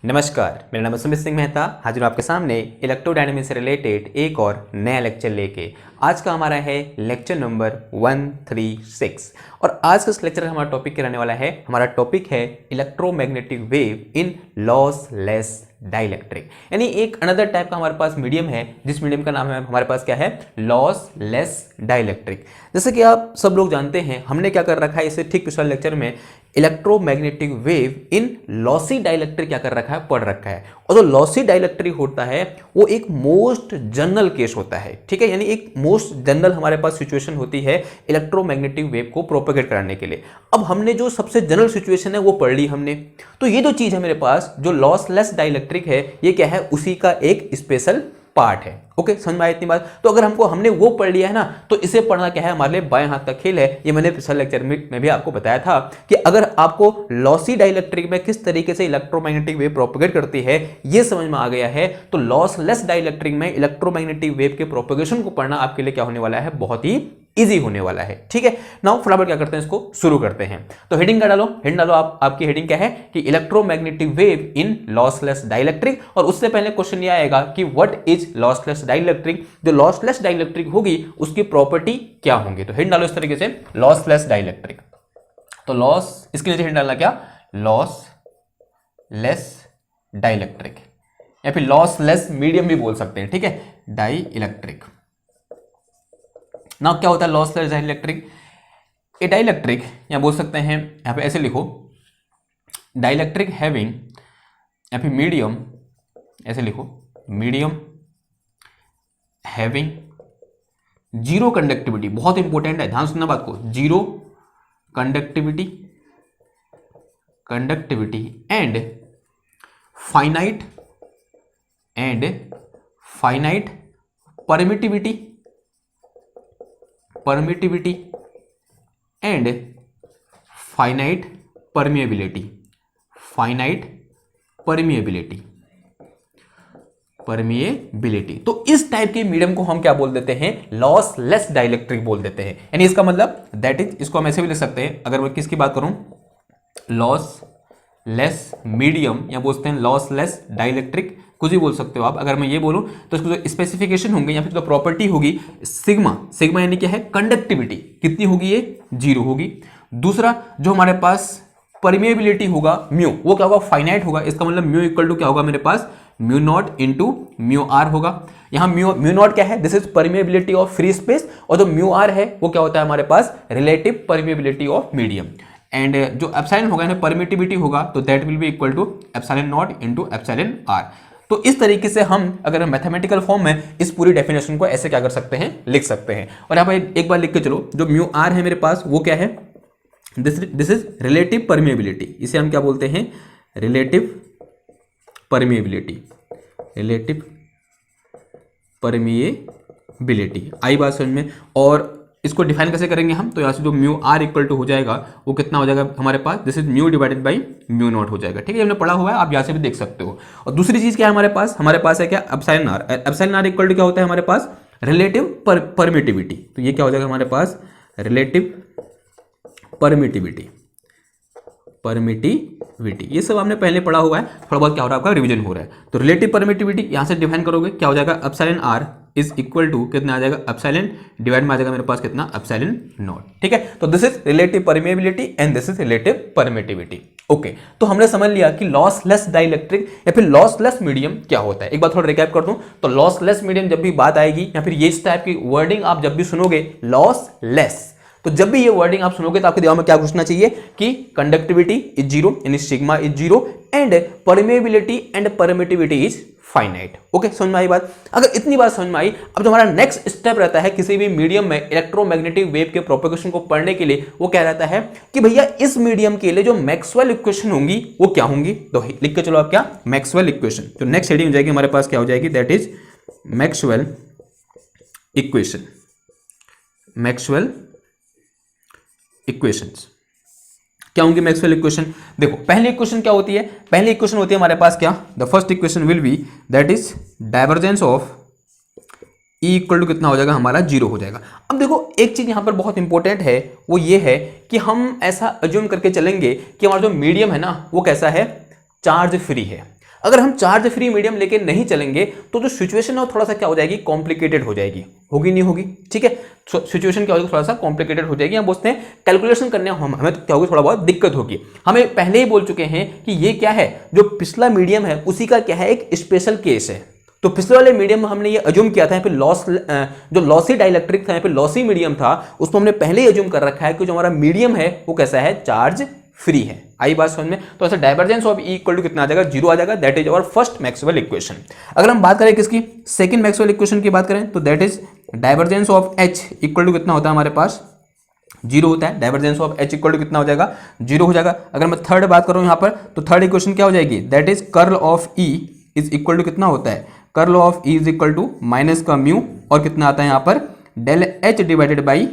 नमस्कार, मेरा नाम है सुमित सिंह मेहता। हाजिर हूँ आपके सामने इलेक्ट्रोडायनेमिक्स से रिलेटेड एक और नया लेक्चर लेके। आज का हमारा है लेक्चर नंबर 136 और आज का इस लेक्चर का हमारा टॉपिक क्या रहने वाला है। हमारा टॉपिक है इलेक्ट्रोमैग्नेटिक वेव इन लॉसलेस डाइलेक्ट्रिक, यानी एक अनदर टाइप का हमारे पास मीडियम है जिस मीडियम का नाम है हमारे पास क्या है, लॉसलेस डाइलेक्ट्रिक। जैसे कि आप सब लोग जानते हैं, हमने क्या कर रखा है इसे ठीक पिछले लेक्चर में इलेक्ट्रोमैग्नेटिक वेव इन लॉसी डाइलेक्ट्रिक क्या कर रखा है, पढ़ रखा है। और जो लॉसी डाइलेक्ट्रिक होता है वो एक मोस्ट जनरल केस होता है, ठीक है, यानी एक मोस्ट जनरल हमारे पास सिचुएशन होती है इलेक्ट्रोमैग्नेटिक वेव को प्रोपेगेट कराने के लिए। अब हमने जो सबसे जनरल सिचुएशन है वो पढ़ ली हमने, तो ये जो चीज है मेरे पास जो लॉसलेस डाइलेक्ट्रिक है ये क्या है, उसी का एक स्पेशल पार्ट है। ओके, समझ में आया इतनी बात। तो अगर हमने वो पढ़ लिया है ना, तो इसे पढ़ना क्या है, हमारे लिए बाएं हाथ का खेल है। ये मैंने पिछले लेक्चर में भी आपको बताया था कि अगर आपको लॉसी डाइलेक्ट्रिक में किस तरीके से इलेक्ट्रोमैग्नेटिक वेव प्रोपेगेट करती है ये समझ में आ गया है, तो लॉसलेस डाइलेक्ट्रिक में इलेक्ट्रोमैग्नेटिक वेव के प्रोपेगेशन को पढ़ना आपके लिए क्या होने वाला है, बहुत ही इजी होने वाला है। ठीक है, नाउ फटाफट क्या करते हैं, इसको शुरू करते हैं। तो हेडिंग का डालो, हेडिंग डालो। आपकी हेडिंग क्या है कि इलेक्ट्रोमैग्नेटिक वेव इन लॉसलेस डाइलेक्ट्रिक। और उससे पहले क्वेश्चन ये आएगा कि व्हाट इज लॉसलेस डाइलेक्ट्रिक। जो लॉसलेस डाइलेक्ट्रिक होगी उसकी प्रॉपर्टी क्या होंगी। तो हेडिंग डालो इस तरीके से, लॉसलेस डाइलेक्ट्रिक। तो लॉस, इसके नीचे हेडिंग डालना क्या, लॉसलेस डाइलेक्ट्रिक, या फिर लॉसलेस मीडियम भी बोल सकते हैं, ठीक है, डाई इलेक्ट्रिक। ना क्या होता है लॉसलेस डाइलेक्ट्रिक, ए डाइलेक्ट्रिक, या बोल सकते हैं यहां पे ऐसे लिखो, डाइलेक्ट्रिक हैविंग, या फिर मीडियम, ऐसे लिखो, मीडियम हैविंग जीरो कंडक्टिविटी। बहुत इंपॉर्टेंट है, ध्यान सुनना बात को, zero conductivity and finite permittivity and finite permeability तो इस टाइप के मीडियम को हम क्या बोल देते हैं, लॉसलेस डाइलेक्ट्रिक बोल देते हैं। यानी इसका मतलब दैट इज, इसको हम ऐसे भी लिख सकते हैं, अगर मैं किसकी बात करूं, लॉसलेस मीडियम, या बोलते हैं लॉसलेस डाइलेक्ट्रिक, कुछ भी बोल सकते हो आप। अगर मैं ये बोलूं तो इसको जो स्पेसिफिकेशन होंगे या फिर जो प्रॉपर्टी होगी, सिग्मा यानी क्या है, कंडक्टिविटी कितनी होगी, ये जीरो होगी। दूसरा जो हमारे पास परमिएबिलिटी होगा म्यू, वो क्या होगा, फाइनाइट होगा। इसका मतलब म्यू इक्वल टू क्या होगा मेरे पास, mu naught into mu r होगा। यहां म्यू नॉट क्या है, this is permeability of free space, और जो म्यू आर है वो क्या होता है हमारे पास, relative permeability of medium. And जो एप्सिलॉन होगा यानी परमिटिविटी होगा, तो that will be equal to epsilon naught into epsilon r. तो इस तरीके से हम अगर मैथमेटिकल फॉर्म में इस पूरी डेफिनेशन को ऐसे क्या कर सकते हैं, लिख सकते हैं। और यहां पर एक बार लिख के चलो, जो म्यू आर है मेरे पास वो क्या है, दिस इज रिलेटिव परमिएबिलिटी। इसे हम क्या बोलते हैं, रिलेटिव परमिएबिलिटी आई बात समझ में। और इसको डिफाइन कैसे करेंगे हम, तो यहाँ से जो म्यू आर इक्वल टू हो जाएगा वो कितना हो जाएगा हमारे पास, this is mu divided by mu naught हो जाएगा। ठीक है, हमने पढ़ा हुआ है, आप यहाँ से भी देख सकते हो। और दूसरी चीज क्या है हमारे पास है क्या, epsilon R. Epsilon R equal to क्या होता है हमारे पास, रिलेटिव परमिटिविटी। तो ये क्या हो जाएगा हमारे पास, रिलेटिव परमिटिविटी। ये सब हमने पहले पढ़ा हुआ है, थोड़ा बहुत क्या हो रहा है आपका रिवीजन हो रहा है। तो रिलेटिव परमिटिविटी यहां से डिफाइन करोगे, क्या हो जाएगा, epsilon R is equal to कितना आ जाएगा, एप्सिलॉन डिवाइड में आ जाएगा मेरे पास कितना, एप्सिलॉन नॉट। ठीक है, तो this is relative permeability and this is relative permittivity. Okay, तो हमने समझ लिया कि लॉसलेस डाइलेक्ट्रिक या फिर लॉसलेस मीडियम क्या होता है। एक बार थोड़ा रिकैप कर दूं, तो लॉसलेस मीडियम जब भी बात आएगी या फिर ये इस टाइप की वर्डिंग आप जब भी सुनोगे, लॉसलेस, तो जब भी ये वर्डिंग आप सुनोगे तो आपके दिमाग में क्या घुसना चाहिए कि कंडक्टिविटी इज जीरो, यानी sigma is zero, and permeability and permittivity is finite. Okay, समझ में आई बात। अगर इतनी बात समझ में आई, अब जो हमारा नेक्स्ट स्टेप रहता है किसी भी मीडियम में इलेक्ट्रोमैग्नेटिक वेव के प्रोपेगेशन को पढ़ने के लिए, वो क्या रहता है कि भैया इस मीडियम के लिए जो मैक्सवेल इक्वेशन होंगी वो क्या होंगी। तो लिख के चलो आप क्या, मैक्सवेल इक्वेशन। तो नेक्स्ट हेडिंग हो जाएगी हमारे पास क्या हो जाएगी, that is Maxwell equation. Equations क्या होंगी मैक्सवेल इक्वेशन। देखो पहली इक्वेशन क्या होती है, पहली इक्वेशन होती है हमारे पास क्या, the first equation will be that is divergence of E equal to कितना हो जाएगा हमारा, जीरो हो जाएगा। अब देखो एक चीज यहां पर बहुत इंपॉर्टेंट है, वो ये है कि हम ऐसा अज्यूम करके चलेंगे कि हमारा जो मीडियम है ना वो कैसा है, चार्ज फ्री है। अगर हम चार्ज फ्री मीडियम लेके नहीं चलेंगे तो जो सिचुएशन है वो थोड़ा सा क्या हो जाएगी, कॉम्प्लिकेटेड हो जाएगी, होगी नहीं होगी, ठीक है। सिचुएशन क्या होगी, थोड़ा सा कॉम्प्लिकेटेड हो जाएगी, हम बोलते हैं कैलकुलेशन करने हमें तो क्या होगी, थोड़ा बहुत दिक्कत होगी। हमें पहले ही बोल चुके हैं कि ये क्या है, जो पिछला मीडियम है उसी का क्या है, एक स्पेशल केस है। तो पिछले वाले मीडियम में हमने ये अज्यूम किया था, यहाँ पे जो लॉसी डाइलेक्ट्रिक था, यहाँ पे लॉसी मीडियम था, उसको हमने पहले ही अज्यूम कर रखा है कि जो हमारा मीडियम है वो कैसा है, चार्ज फ्री है। आई बात समझ में? तो ऐसा divergence of E equal to कितना आ जाएगा, 0 आ जाएगा। That is our first Maxwell equation. अगर हम बात करें किसकी, सेकंड मैक्सवेल इक्वेशन की बात करें तो that is divergence of H equal to कितना होता है हमारे पास, 0 होता है। Divergence of H equal to कितना हो जाएगा, 0 हो जाएगा। अगर मैं थर्ड बात करूं यहां पर तो थर्ड इक्वेशन क्या हो जाएगी, that is curl of E is equal to कितना होता है, curl of E is equal to minus का म्यू और कितना आता है यहां पर, del H divided by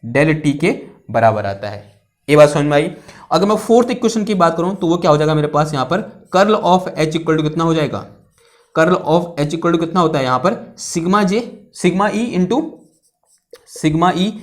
del T के बराबर आता है। ये बात समझ में आई। अगर मैं फोर्थ इक्वेशन की बात करूं तो वो क्या हो जाएगा मेरे पास यहां पर, curl of H equal to कितना हो जाएगा, curl of H equal to कितना होता है यहां पर, sigma J sigma E into sigma E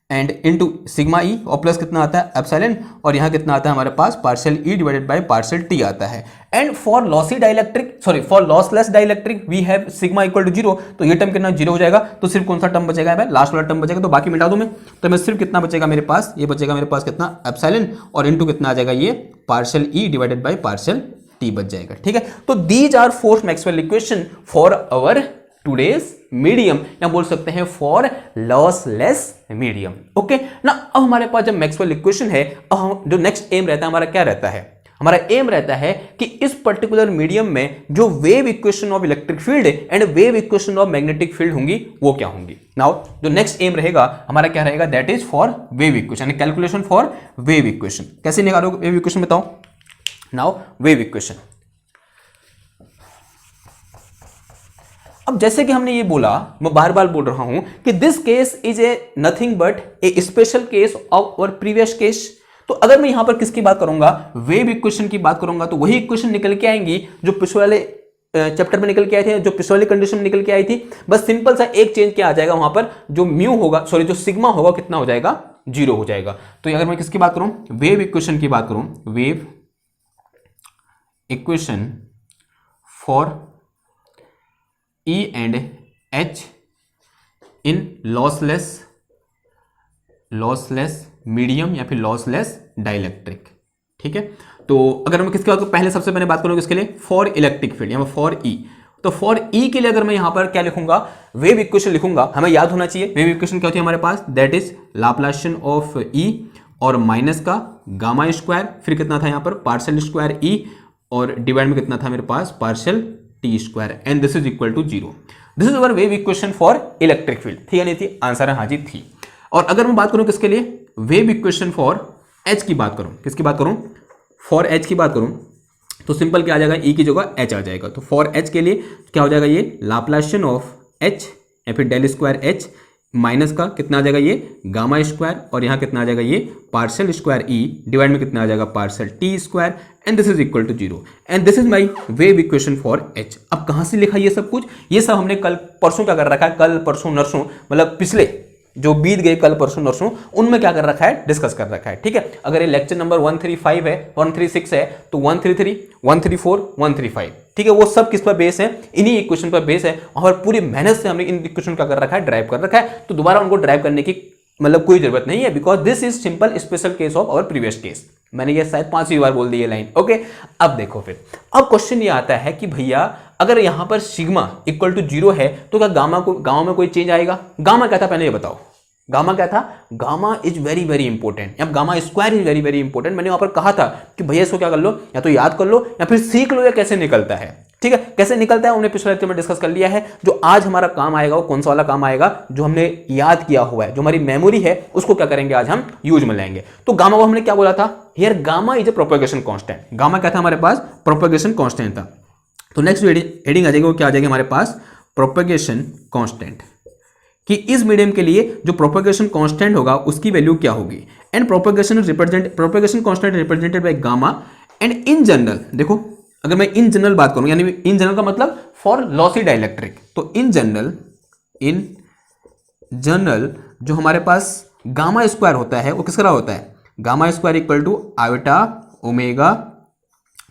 and into sigma E और प्लस कितना आता है एप्सिलॉन, और यहाँ कितना आता है हमारे पास partial E divided by partial t आता है। And for lossy dielectric sorry for lossless dielectric we have sigma equal to 0, तो ये टर्म कितना 0 हो जाएगा। तो सिर्फ कौन सा टर्म बचेगा भाई, लास्ट वाला टर्म बचेगा, तो बाकी मिटा दूं मैं, तो मैं सिर्फ कितना बचेगा मेरे पास, ये बचेगा मेरे पास कितना एप्सिलॉन और इंटू कितना आ जाएगा ये partial E divided by partial T बच जाएगा, ठीक है। तो these are fourth Maxwell equation for our today's medium, या बोल सकते हैं फॉर लॉसलेस मीडियम। ओके ना, अब हमारे पास जब मैक्सवेल इक्वेशन है, अब जो नेक्स्ट एम रहता है हमारा क्या रहता है, हमारा एम रहता है कि इस पर्टिकुलर मीडियम में जो wave equation of electric field and wave equation of magnetic field होंगी वो क्या होंगी। नाउ जो नेक्स्ट एम रहेगा हमारा क्या रहेगा, that is for wave equation, calculation for wave equation. कैसे निकालोगे वेव इक्वेशन बताओ। नाउ वेव इक्वेशन, अब जैसे कि हमने ये बोला, मैं बार बार बोल रहा हूं कि this case is a nothing but A special case of our previous case. तो अगर मैं यहां पर किसकी बात करूंगा, वेव इक्वेशन की बात करूंगा, तो वही इक्वेशन निकल के आएंगी जो पिछले वाले चैप्टर में निकल के आए थे, जो पिछले वाली कंडीशन में निकल के आई थी। बस सिंपल सा एक चेंज क्या आ जाएगा वहां पर, जो म्यू होगा सॉरी जो सिग्मा होगा कितना हो जाएगा, 0 हो जाएगा। तो अगर मैं किसकी बात करूं, वेव इक्वेशन की बात करूं, wave equation for E and H in lossless medium या फिर लॉसलेस डाइलेक्ट्रिक, ठीक है। तो अगर मैं किसके बात करूं, पहले सबसे पहले बात करूंगा किसके लिए, फॉर इलेक्ट्रिक फील्ड या फॉर ई। तो फॉर ई के लिए अगर मैं यहां पर क्या लिखूंगा, वेव इक्वेशन लिखूंगा, हमें याद होना चाहिए वेव इक्वेशन क्या होती है हमारे पास, दैट इज लाप्लासियन ऑफ ई और माइनस का गामा स्क्वायर, फिर कितना था यहां पर पार्शियल स्क्वायर ई और डिवाइड में कितना था मेरे पास partial T square, and this is equal to 0। This is our wave equation for electric field, थी या नहीं थी, आंसर है हाँ जी थी। और अगर मैं बात करूं किसके लिए, वेव इक्वेशन फॉर एच की बात करूं, किसकी बात करूं, फॉर एच की बात करूं, तो सिंपल क्या आ जाएगा, ई की जगह एच आ जाएगा। तो फॉर एच के लिए क्या हो जाएगा, ये लाप्लासियन ऑफ एच या फिर डेल स्क्वायर एच माइनस का कितना आ जाएगा ये गामा स्क्वायर, और यहाँ कितना आ जाएगा ये पार्शियल स्क्वायर ई डिवाइड में कितना आ जाएगा partial T square, and this is equal to 0, and this is my wave equation for H. अब कहाँ से लिखा ये सब कुछ, ये सब हमने कल परसों क्या कर रखा है, कल परसों नरसों मतलब पिछले जो बीत गए कल परसों नरसों, उनमें क्या कर रखा है, डिस्कस कर रखा है, ठीक है। अगर ये लेक्चर नंबर 135 है 136 है तो 133 134 135, ठीक है, वो सब किस पर बेस है, इन्हीं इक्वेशन पर बेस है, और पूरी मेहनत से हमने इन इक्वेशन का कर रखा है, ड्राइव कर रखा है। तो दोबारा उनको ड्राइव करने की मतलब कोई जरूरत नहीं है, because this is simple special case of our previous case. मैंने ये शायद 5वीं बार बोल दी ये लाइन, ओके। अब देखो फिर, अब क्वेश्चन ये आता है कि भैया अगर यहां पर सिग्मा इक्वल टू 0 है तो क्या गामा में कोई चेंज आएगा। गामा क्या था पहले ये बताओ, गामा क्या था, gamma is very very important, अब gamma square is very very important. मैंने वहां पर कहा था कि भैया इसको क्या कर लो, या तो याद कर लो या फिर सीख लो या कैसे निकलता है, ठीक है। कैसे निकलता है हमने पिछले लेक्चर में डिस्कस कर लिया है। जो आज हमारा काम आएगा वो कौन सा वाला काम आएगा, जो हमने याद किया हुआ है, जो हमारी मेमोरी है उसको क्या करेंगे आज हम यूज में लेंगे। तो गामा को हमने क्या बोला था, here gamma is a propagation constant. Gamma क्या था हमारे पास, प्रोपेगेशन कांस्टेंट था। तो नेक्स्ट हेडिंग आ जाएगी, वो क्या आ जाएगी हमारे पास, प्रोपेगेशन कांस्टेंट, कि इस मीडियम के लिए जो प्रोपेगेशन कांस्टेंट होगा उसकी वैल्यू क्या होगी, and propagation constant represented by gamma, and in general देखो अगर मैं इन जनरल बात करूं, यानी इन जनरल का मतलब फॉर लॉसी डाइलेक्ट्रिक, तो इन जनरल जो हमारे पास गामा स्क्वायर होता है वो किस तरह होता है, gamma square equal to iota omega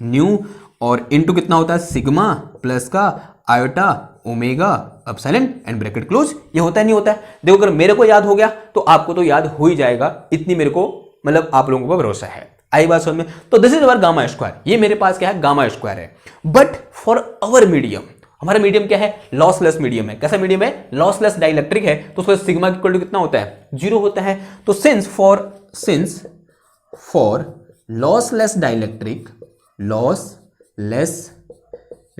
mu और इनटू कितना होता है सिग्मा प्लस का iota omega epsilon and bracket close. ये होता है नहीं होता है? देखो अगर मेरे को याद हो गया तो आपको तो याद हो ही जाएगा, इतनी मेरे को मतलब आप लोगों को भरोसा है। आई बात समझ में? तो this is our gamma square, ये मेरे पास क्या है गामा स्क्वायर है। बट फॉर अवर मीडियम, हमारा मीडियम क्या है लॉसलेस मीडियम है। कैसा मीडियम है? लॉसलेस डाइलेक्ट्रिक है, तो उसका सिग्मा इक्वल टू कितना होता है 0 होता है। तो सिंस फॉर लॉसलेस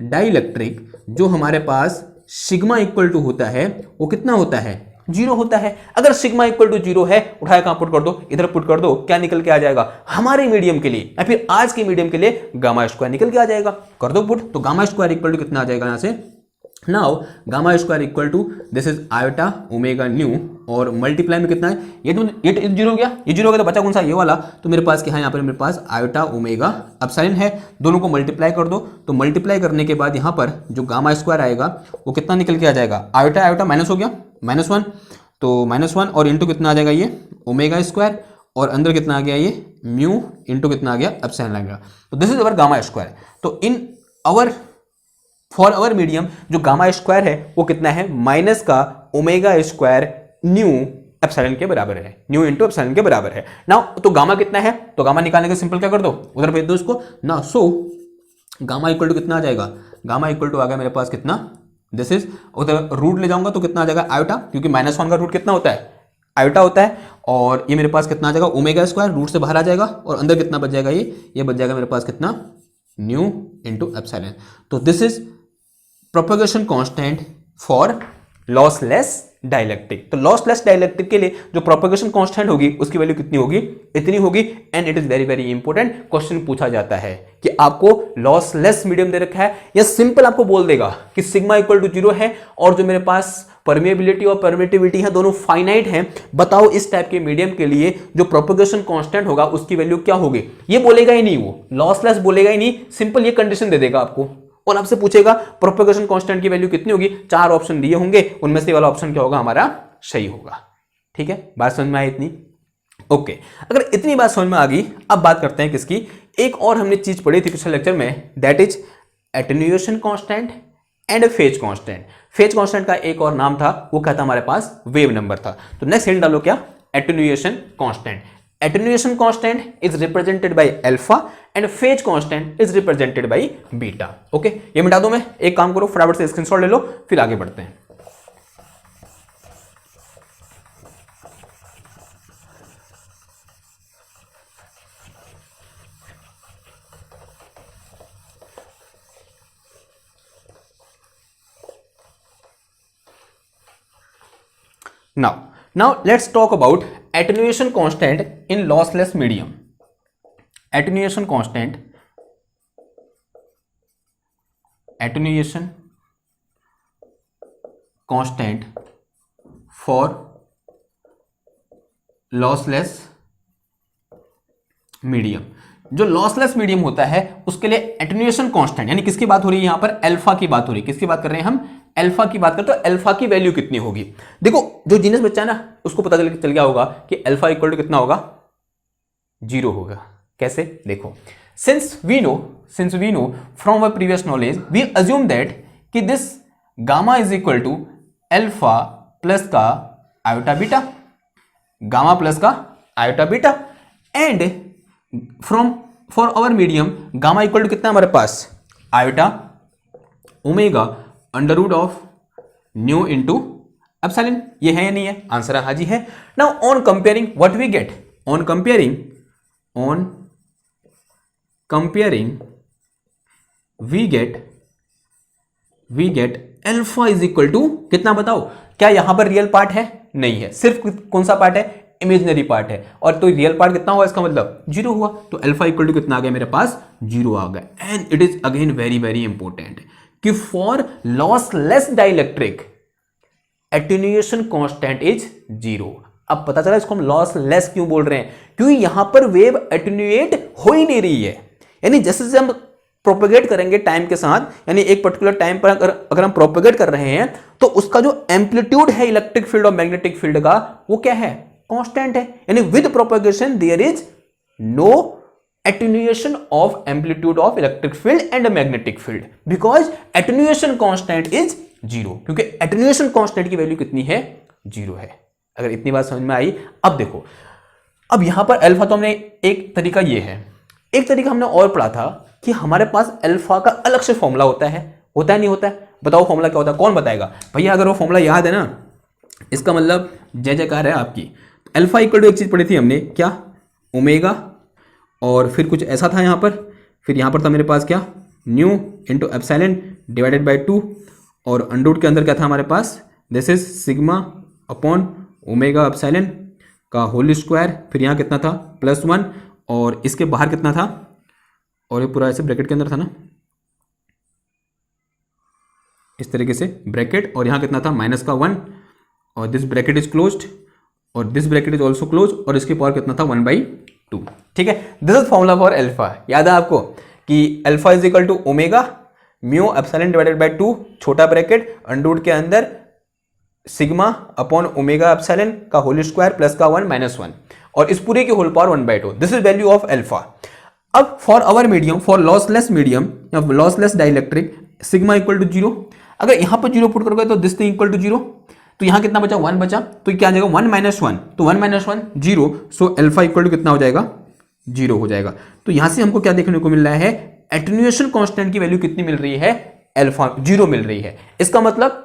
डाइलेक्ट्रिक जो हमारे पास सिग्मा इक्वल टू होता है वो कितना होता है 0 होता है। अगर सिग्मा इक्वल टू 0 है, उठाया कहां पुट कर दो, इधर पुट कर दो, क्या निकल के आ जाएगा हमारे मीडियम के लिए या फिर आज के मीडियम के लिए गामा स्क्वायर निकल के आ जाएगा। कर दो पुट, तो गामा स्क्वायर इक्वल टू कितना आ जाएगा यहां से now gamma square equal to this is iota omega mu और मल्टीप्लाई में कितना है ये 0 हो गया, ये 0 हो गया तो बचा कौन सा ये वाला। तो मेरे पास क्या है यहाँ पर मेरे पास आयोटा ओमेगा एप्सिलॉन है, दोनों को मल्टीप्लाई कर दो। तो मल्टीप्लाई करने के बाद यहाँ पर जो गामा स्क्वायर आएगा वो कितना निकल के आ जाएगा आयोटा आयोटा माइनस हो गया -1, तो -1 और इंटू कितना आ जाएगा ये ओमेगा स्क्वायर और अंदर कितना आ गया ये म्यू इंटू कितना आ गया एप्सिलॉन आ गया। तो this is our gamma square. तो इन अवर फॉर अवर मीडियम जो गामा स्क्वायर है वो कितना है माइनस का ओमेगा स्क्वायर न्यू एप्सिलॉन के बराबर है, न्यू इंटू एप्सिलॉन के बराबर है ना। तो गामा कितना है, तो गामा निकालने का सिंपल क्या कर दो उधर भेज दो इसको ना। सो गामा इक्वल टू कितना आ जाएगा, गामा इक्वल टू आ गया मेरे पास कितना दिस इज, उधर रूट ले जाऊंगा तो कितना आ जाएगा आयोटा, क्योंकि -1 का रूट कितना होता है आयोटा होता है। और ये मेरे पास कितना आ जाएगा ओमेगा स्क्वायर, रूट से बाहर आ जाएगा और अंदर कितना बच जाएगा ये बच जाएगा मेरे पास कितना न्यू इंटू एप्सिलॉन। तो this is propagation constant for lossless dielectric. तो लॉसलेस डाइलेक्ट्रिक के लिए जो प्रोपेगेशन कांस्टेंट होगी उसकी वैल्यू कितनी होगी, इतनी होगी। And it is very very important, question पूछा जाता है कि आपको लॉसलेस मीडियम दे रखा है या सिंपल आपको बोल देगा कि सिग्मा इक्वल टू 0 है और जो मेरे पास परमिएबिलिटी और परमिटिविटी है दोनों फाइनाइट हैं, बताओ इस टाइप के मीडियम के लिए जो प्रोपेगेशन कांस्टेंट होगा उसकी वैल्यू क्या होगी। ये बोलेगा ही नहीं, वो लॉसलेस बोलेगा ही नहीं, सिंपल ये कंडीशन दे देगा आपको और आपसे पूछेगा प्रोपेगेशन कांस्टेंट की वैल्यू कितनी होगी। 4 ऑप्शन दिए होंगे, उनमें से वाला ऑप्शन क्या होगा हमारा सही होगा। ठीक है, बात समझ में आई इतनी? ओके, अगर इतनी बात समझ में आ गई, अब बात करते हैं किसकी। एक और हमने चीज पढ़ी थी पिछले लेक्चर में, that is attenuation constant and phase constant. Phase constant का एक और नाम था, वो क्या था हमारे पास वेव नंबर था। तो नेक्स्ट हिंट डालो क्या, attenuation constant. Attenuation constant is represented by alpha and phase constant is represented by beta. Okay, ये मिटा दो मैं, एक काम करो फटाफट से स्क्रीनशॉट ले लो फिर आगे बढ़ते हैं। Now let's talk about attenuation constant in lossless medium. Attenuation constant for lossless medium. जो लॉसलेस मीडियम होता है उसके लिए एटेन्यूएशन कांस्टेंट, यानी किसकी बात हो रही है यहां पर, अल्फा की बात हो रही है। किसकी बात कर रहे हैं हम, अल्फा की बात करते हैं। तो अल्फा की वैल्यू कितनी होगी, देखो जो जीनियस बच्चा है ना उसको पता चल गया होगा कि अल्फा इक्वल टू कितना होगा 0 होगा। कैसे, देखो since we know from our previous knowledge we assume that कि this gamma is equal to alpha plus का आयोटा बीटा, गामा प्लस का iota beta, and from for our medium gamma equal to कितना हमारे पास iota omega under root of mu into epsilon. ये है या नहीं है, आंसर है हाँ जी है। Now on comparing what we get, on comparing we get alpha is equal to कितना, बताओ क्या यहां पर रियल पार्ट है, नहीं है, सिर्फ कौन सा पार्ट है, इमेजिनरी पार्ट है। और तो रियल पार्ट कितना हुआ, इसका मतलब 0 हुआ। तो अल्फा इक्वल टू कितना आ गया मेरे पास 0 आ गया। And it is again very very important कि for lossless dielectric attenuation constant is 0। अब पता चला इसको हम लॉसलेस क्यों बोल रहे हैं, क्योंकि यहां पर वेव एटेन्यूएट हो ही नहीं रही है। यानी जैसे जैसे हम प्रोपेगेट करेंगे टाइम के साथ, यानी एक पर्टिकुलर टाइम पर अगर हम प्रोपेगेट कर रहे हैं तो उसका जो एम्पलीट्यूड है इलेक्ट्रिक फील्ड और मैग्नेटिक फील्ड का वो क्या है, कांस्टेंट है। यानी with propagation there is no attenuation of amplitude of electric field and magnetic field because attenuation constant is 0, क्योंकि attenuation constant की वैल्यू कितनी है, 0 है। अगर इतनी बात समझ में आई। अब देखो, अब यहां पर अल्फा तो हमने एक तरीका ये है, एक तरीका हमने और पढ़ा था कि हमारे पास अल्फा का अलग से फॉर्मूला होता है नहीं होता है? बताओ फॉर्मूला क्या होता है, कौन बताएगा भैया? अगर वो फॉर्मूला याद है ना, इसका मतलब जय जयकार है आपकी। अल्फा इक्वल टू एक चीज पढ़ी थी हमने, क्या, ओमेगा, और फिर कुछ ऐसा था यहाँ पर, फिर यहाँ पर था मेरे पास क्या, mu into epsilon divided by 2, और अंडर के अंदर क्या था हमारे पास, this is sigma upon omega epsilon का होल स्क्वायर, फिर यहाँ कितना था, +1, और इसके बाहर कितना था, और ये पूरा ऐसे ब्रैकेट के अंदर था ना, इस तरीके से ब्रैकेट, और यहाँ कितना था, -1, और दिस ब्रैकेट इज क्लोज्ड, और this bracket is also close, और इसके पावर कितना था, 1/2। ठीक है, this is formula for alpha. याद है आपको कि alpha is equal to omega mu epsilon divided by 2 छोटा ब्रैकेट अंडर के अंदर सिग्मा अपॉन ओमेगा एप्सिलॉन का होल स्क्वायर प्लस का 1 -1, और इस पूरे की whole power 1/2। This is value of alpha. अब for our medium, for lossless medium या lossless dielectric, sigma equal to 0। अगर यहां पर 0 पुट करोगे तो दिस थिंग इक्वल टू 0, तो यहां कितना बचा, 1 बचा, तो क्या आ जाएगा, 1 - 1, तो 1 - 1 0, सो अल्फा इक्वल टू कितना हो जाएगा, 0 हो जाएगा। तो यहां से हमको क्या देखने को मिल रहा है, एटेन्यूएशन कांस्टेंट की वैल्यू कितनी मिल रही है, अल्फा 0 मिल रही है। इसका मतलब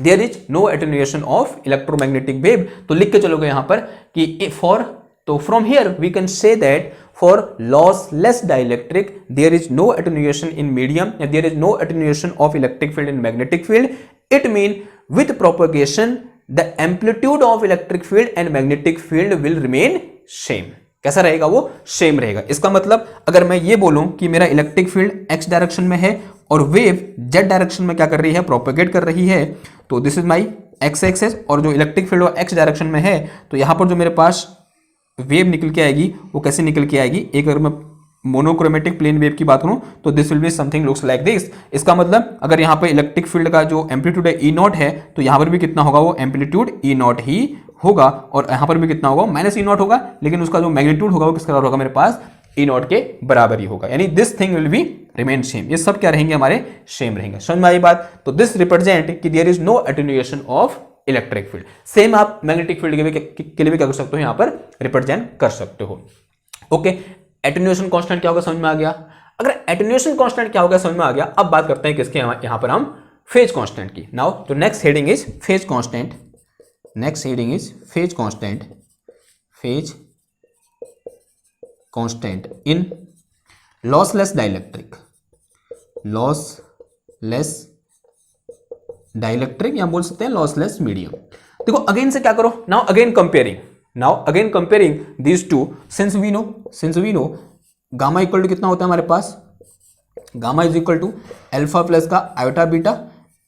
there is no attenuation of electromagnetic wave. तो लिख के चलोगे यहां पर कि फॉर, तो from here we can say that for lossless dielectric there is no attenuation in medium and there is no attenuation of electric field in magnetic field. It means with propagation the amplitude of electric field and magnetic field will remain same. कैसा रहेगा वो, same रहेगा। इसका मतलब अगर मैं ये बोलूं कि मेरा इलेक्ट्रिक फील्ड x डायरेक्शन में है और वेव z डायरेक्शन में क्या कर रही है, प्रोपेगेट कर रही है, तो this is my x axis, और जो इलेक्ट्रिक फील्ड वो x डायरेक्शन में है, तो यहां पर जो मेरे पास वेव निकल के आएगी वो कैसे निकल के आएगी, एक अगर मैं मोनोक्रोमेटिक प्लेन वेव की बात करूं तो this will be something looks like this. इसका मतलब अगर यहाँ पे इलेक्ट्रिक फील्ड का जो एम्पलीट्यूड है E0 है, तो यहाँ पर भी कितना होगा, वो एम्पलीट्यूड E0 ही होगा, और यहाँ पर भी कितना होगा, -E0 होगा, लेकिन उसका जो मैग्नीट्यूड होगा वो किसका होगा, मेरे पास E0 के बराबर ही होगा, यानी this thing will be remain same. ये सब क्या रहेंगे, हमारे सेम रहेंगे। समझ में आई बात? तो दिस रिप्रेजेंट कि there is no attenuation of electric field. Same आप मैग्नेटिक फील्ड के लिए भी क्या कर सकते हो, यहां पर रिप्रेजेंट कर सकते हो। ओके, एटेन्यूएशन कांस्टेंट क्या होगा, समझ में आ गया। अगर एटेन्यूएशन कांस्टेंट क्या होगा समझ में आ गया, अब बात करते हैं किसके, यहां पर हम फेज कांस्टेंट की। नाउ तो next heading is phase constant, next heading is phase constant, phase constant in lossless dielectric, lossless dielectric या बोल सकते हैं लॉसलेस मीडियम। देखो अगेन से क्या करो, now again comparing these two, since we know gamma equal to कितना होता है हमारे पास, gamma is equal to alpha plus का iota beta,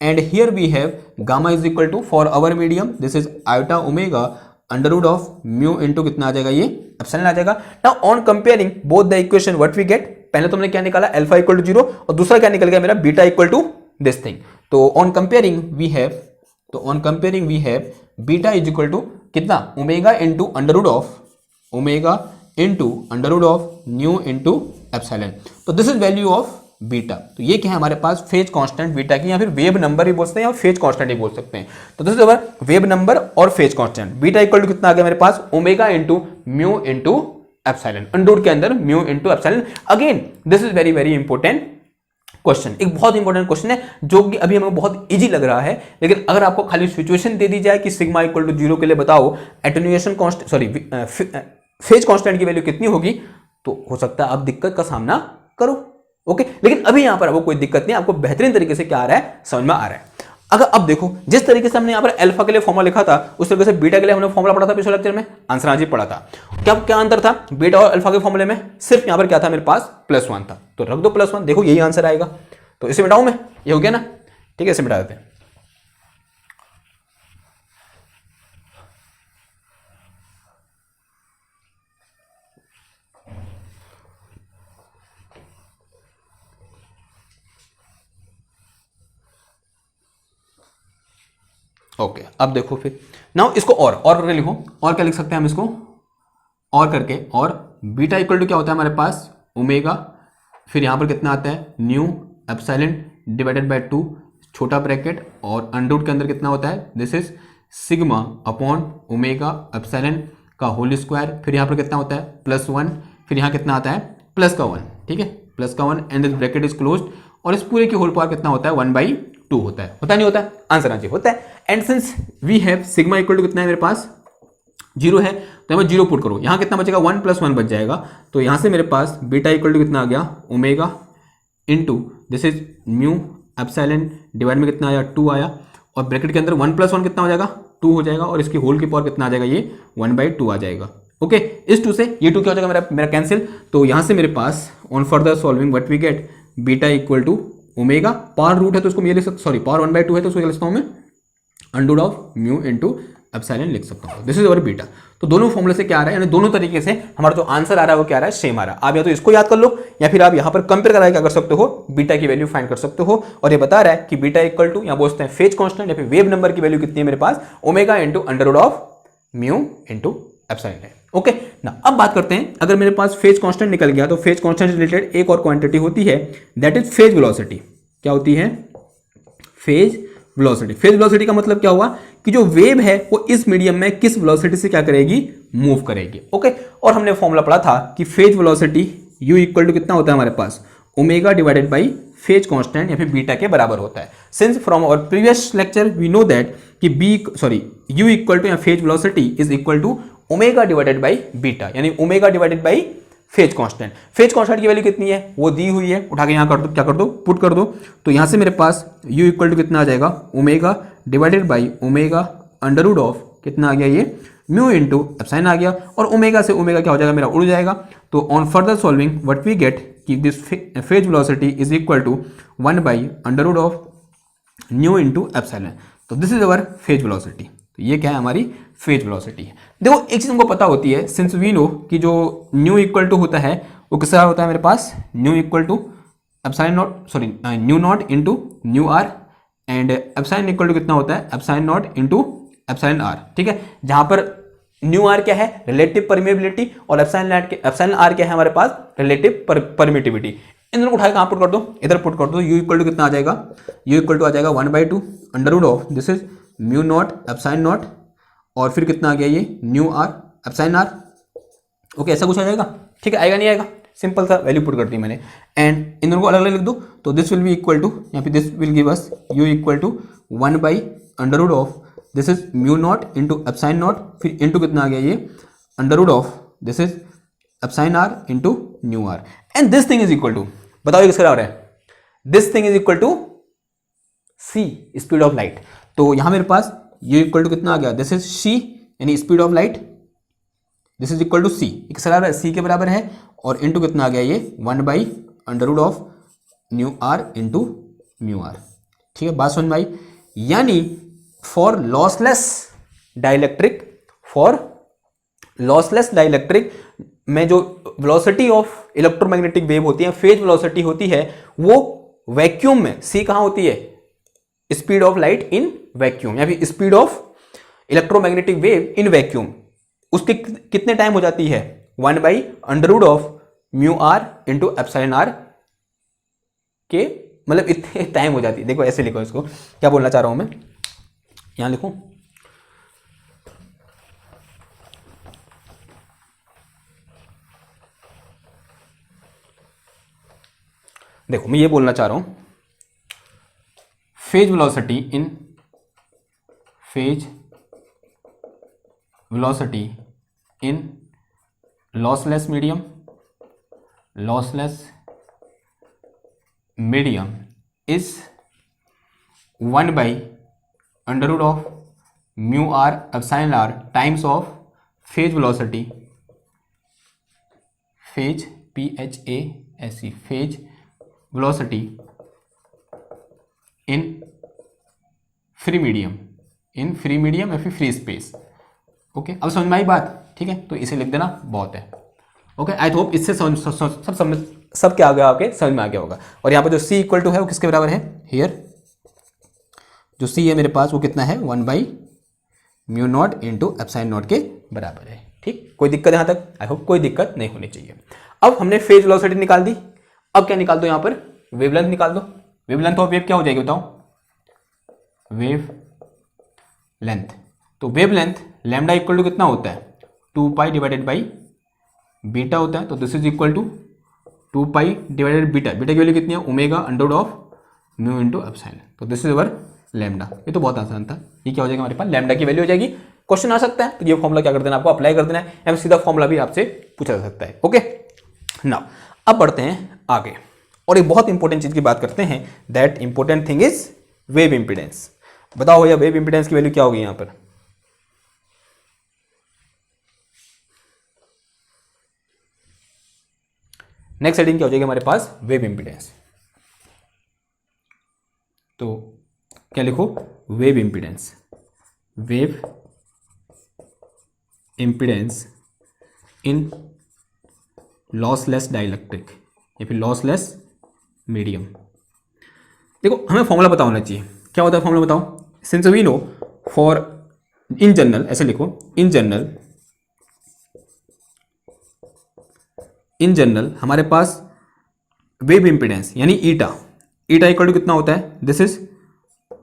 and here we have gamma is equal to for our medium this is iota omega under root of mu into कितना आ जाएगा, ये एप्सिलॉन आ जाएगा। Now on comparing both the equation what we get, पहले तो हमने क्या निकाला, अल्फा इक्वल टू 0, और दूसरा क्या निकल गया मेरा, beta equal to this thing. तो on comparing we have beta is equal to कितना, omega into under root of mu into epsilon. तो this is value of beta. तो ये क्या है हमारे पास, फेज कांस्टेंट बीटा की, या फिर वेव नंबर भी बोल सकते हैं या फेज कांस्टेंट ही बोल सकते हैं। तो this is our wave number और phase constant. Beta equal to कितना आ गया मेरे पास, omega into mu into epsilon, under root के अंदर mu into epsilon. Again this is very very important question, एक बहुत इंपॉर्टेंट क्वेश्चन है जो कि अभी हमें बहुत इजी लग रहा है, लेकिन अगर आपको खाली सिचुएशन दे दी जाए कि सिग्मा इक्वल टू 0 के लिए बताओ attenuation constant, sorry phase constant की वैल्यू कितनी होगी, तो हो सकता है आप दिक्कत का सामना करो। ओके, लेकिन अभी यहां पर आपको कोई दिक्कत नहीं, आपको बेहतरीन तरीके से क्या आ रहा है, समझ में आ रहा है। अगर अब देखो जिस तरीके से हमने यहां पर अल्फा के लिए फॉर्मूला लिखा था, उस तरीके से बीटा के लिए हमने फॉर्मूला पढ़ा था पिछले लेक्चर में, आंसर आज ही पढ़ा था। क्या अंतर था बीटा और अल्फा के फॉर्मूले में, सिर्फ यहां पर क्या था मेरे पास, +1 था, तो रख दो +1, देखो यही आंसर आएगा। तो इसे मिटाऊं मैं, ये हो गया ना, ठीक है, इसे मिटा देते हैं। ओके, अब देखो फिर नाउ इसको और लिखो, और क्या लिख सकते हैं हम इसको, और करके, और बीटा इक्वल टू क्या होता है हमारे पास, ओमेगा, फिर यहाँ पर कितना आता है न्यू एप्सिलॉन डिवाइडेड बाय 2 छोटा ब्रैकेट और अंडर के अंदर कितना होता है this is sigma upon omega epsilon का होल स्क्वायर, फिर यहाँ पर कितना होता है +1, फिर यहाँ कितना आता है प्लस का 1, ठीक है प्लस का 1 and this bracket is closed और इस पूरे की होल पावर कितना होता है 1/2 होता है, होता नहीं होता है, आंसर आंसर होता है। And since we have sigma equal to कितना है मेरे पास 0 है तो मैं 0 पुट करूँ, यहाँ कितना बचेगा 1 + 1 बच जाएगा, तो यहाँ से मेरे पास बीटा इक्वल टू कितना आ गया omega into this is mu epsilon divide में कितना आया 2 आया और ब्रैकेट के अंदर 1 + 1 कितना हो जाएगा 2 हो जाएगा और इसकी होल की पावर कितना आ जाएगा ये 1/2 आ जाएगा। ओके इस 2 से ये 2 क्या हो जाएगा मेरा कैंसिल, तो यहाँ से मेरे पास on further solving what we get beta equal to omega, power root है तो इसको मैं ये लिख सकता, सॉरी पावर 1/2 है तो इसको लिख सकता हूँ मैं under of mu into epsilon लिख सकता हूँ, दिस इज अवर बीटा। तो दोनों फॉर्मूले से क्या आ रहा है यानी दोनों तरीके से हमारा जो आंसर आ रहा है वो क्या आ रहा है सेम आ रहा है। आप या तो इसको याद कर लो या फिर आप यहाँ पर कंपेयर करा क्या कर सकते हो बीटा की वैल्यू फाइंड कर सकते हो और ये बता रहा है कि बीटा इक्वल टू यहाँ बोलते हैं फेज कांस्टेंट या फिर वेव नंबर की वैल्यू कितनी है मेरे पास omega into under root of mu into epsilon है। ओके ना अब बात करते हैं अगर मेरे पास फेज कांस्टेंट निकल गया तो फेज कांस्टेंट से रिलेटेड एक और क्वांटिटी होती है दैट इज फेज वेलोसिटी। क्या होती है फेज वेलोसिटी। फेज वेलोसिटी का मतलब क्या हुआ कि जो वेव है वो इस मीडियम में किस वेलोसिटी से क्या करेगी मूव करेगी। ओके और हमने फॉर्मूला पढ़ा था कि phase velocity u equal to कितना होता है हमारे पास omega divided by phase constant या फिर बीटा के बराबर होता है। Since from our previous lecture we know that कि u इक्वल टू या phase velocity is equal to omega divided by beta यानी omega divided by phase constant. Phase constant की वैल्यू कितनी है वो दी हुई है, उठा के यहाँ कर दो, क्या कर दो पुट कर दो, तो यहाँ से मेरे पास u इक्वल टू कितना आ जाएगा omega divided by omega under root of कितना आ गया ये म्यू इंटू एप्सिलॉन आ गया और ओमेगा से ओमेगा क्या हो जाएगा मेरा उड़ जाएगा। तो on further solving what we get कि this phase velocity is equal to 1/अंडर root of mu into epsilon. तो this is our phase velocity. तो ये क्या है हमारी फेज वेलोसिटी है। देखो एक चीज हमको पता होती है सिंस वी नो कि जो न्यू इक्वल टू होता है वो किसका होता है मेरे पास mu equal to epsilon naught sorry mu naught into mu r and epsilon equal to कितना होता है epsilon naught into epsilon r. ठीक है जहां पर न्यू आर क्या है रिलेटिव परमेबिलिटी और एप्सिलॉन आर क्या है हमारे पास रिलेटिव परमिटिविटी। इन दोनों को उठाकर कहां पुट कर दो इधर पुट कर दो। यू इक्वल टू कितना आ जाएगा यू इक्वल टू आ जाएगा 1/2 under root of this is mu naught epsilon naught और फिर कितना आ गया ये mu R epsilon R. Okay ऐसा कुछ आ जाएगा ठीक है आएगा नहीं आएगा सिंपल सा वैल्यू पुट कर दी मैंने एंड इन दोनों को अलग अलग लिख दो तो this will be equal to यहाँ पे this will give us u equal to 1/अंडर root of this is mu naught into epsilon naught फिर इंटू कितना आ गया ये under root of this is epsilon r into mu r and this thing is equal to बताओ किसका बराबर है this thing is equal to c speed of light. तो यहां मेरे पास u इक्वल टू कितना आ गया दिस इज c यानी speed of light this is equal to c किसके बराबर है c के बराबर है और इंटू कितना आ गया ये 1/अंडर root of mu r into mu r. ठीक है बात समझ में आई यानी फॉर लॉसलेस डाइलेक्ट्रिक में जो वेलोसिटी ऑफ इलेक्ट्रोमैग्नेटिक वेव होती है फेज वेलोसिटी होती है वो वैक्यूम में c कहां होती है speed of light in vacuum या फिर speed of electromagnetic wave in vacuum उसके कितने टाइम हो जाती है 1/अंडर root of mu r into epsilon r के मतलब इतने टाइम हो जाती है। देखो ऐसे लिखो इसको क्या बोलना चाह रहा हूं मैं यहां लिखूं देखो मैं ये बोलना चाह रहा हूं phase velocity in lossless medium is 1/अंडर root of mu r epsilon r times of phase velocity phase PHASE phase velocity in free medium या फिर फ्री स्पेस। ओके अब समझ में आई बात ठीक है तो इसे लिख देना बहुत है। ओके आई होप इससे सब क्या आ गया आपके समझ में आ गया होगा। और यहाँ पर जो c इक्वल टू है वो किसके बराबर है हियर जो c है मेरे पास वो कितना है 1/म्यू नॉट इंटू एप्सिलॉन नॉट के बराबर है। ठीक कोई दिक्कत यहाँ तक आई होप कोई दिक्कत नहीं होनी चाहिए। अब हमने फेज वेलोसिटी निकाल दी, अब क्या निकाल दो यहां पर, वेवलेंथ निकाल दो। वेवलेंथ और वेव क्या हो जाएगी बताओ, वेव लेंथ। तो wavelength lambda equal to कितना होता है, 2 पाई डिवाइडेड बाई बीटा होता है। तो this is equal to 2 pi divided beta, beta की वैल्यू कितनी है, omega under of mu into epsilon. तो दिस इज अवर लैम्डा। ये तो बहुत आसान था, ये क्या हो जाएगा हमारे पास, लैम्डा की वैल्यू हो जाएगी। क्वेश्चन आ सकता है तो ये फॉर्मूला क्या कर देना, आपको अप्लाई कर देना है, या सीधा फॉर्मूला भी आपसे पूछा जा सकता है। ओके नाउ अब बढ़ते हैं आगे और एक बहुत इंपॉर्टेंट चीज की बात करते हैं, that important thing is wave impedance. बताओ भैया वेव इंपीडेंस की वैल्यू क्या होगी यहां पर, नेक्स्ट हेडिंग क्या हो जाएगी हमारे पास, वेव इंपीडेंस। तो क्या लिखो, वेव इंपीडेंस, वेव इंपीडेंस इन लॉसलेस डाइलेक्ट्रिक या फिर लॉसलेस मीडियम। देखो हमें फॉर्मूला पता होना चाहिए, क्या होता है फॉर्मूला बताओ, since we know for in general, ऐसे लिखो इन जनरल हमारे पास वेव इंपीडेंस यानी ईटा, ईटा इक्वल टू कितना होता है, this is